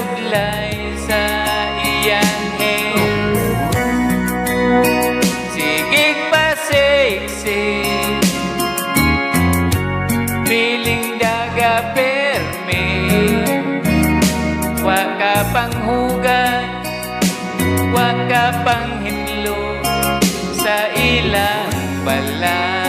suglay sa iyang head. Sigig pasiksik, piling daga perme. Wa ka panghugat, wa ka panghinlo sa ilang balay.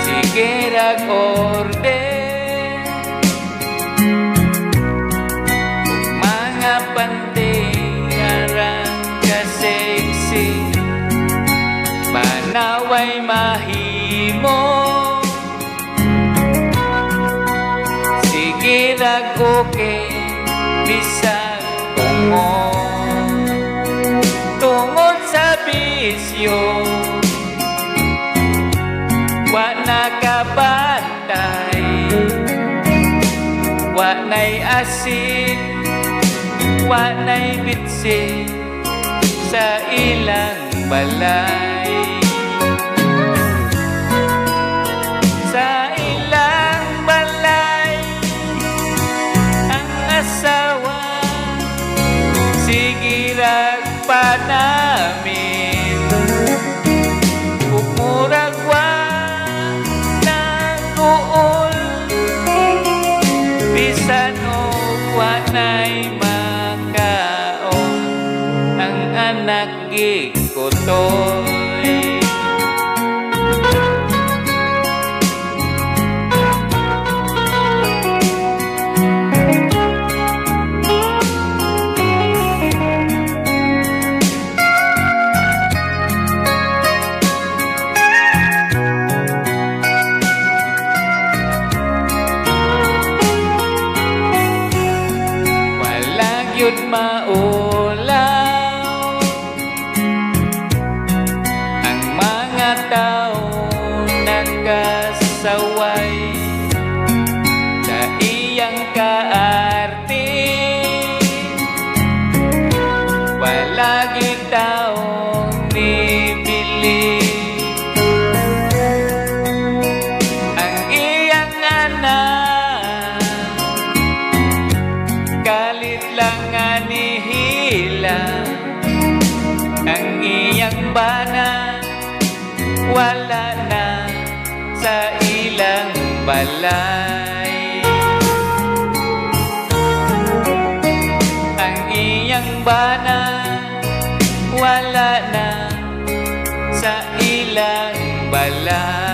Sige rag orden, mga pantingarang kaseksi, manaway mahimo. Sige rag okay, bisag tungod sa bisyo, wa nakabantay, wa na'y asin, wa na'y bitsin sa ilang balay. Sa ilang balay ang asawa, sige rag pa namin, umurag wa nag-uol, bisan o wa na'y makaon, ang anak gikutoy. Yun maulaw ang mga tao nagkasaway sa iyang kaarte. Wala gitaong nibili ang iyang anak, kalit lang anihila ang iyang bana, wala na sa ilang balay. Ang iyang bana, wala na sa ilang balay.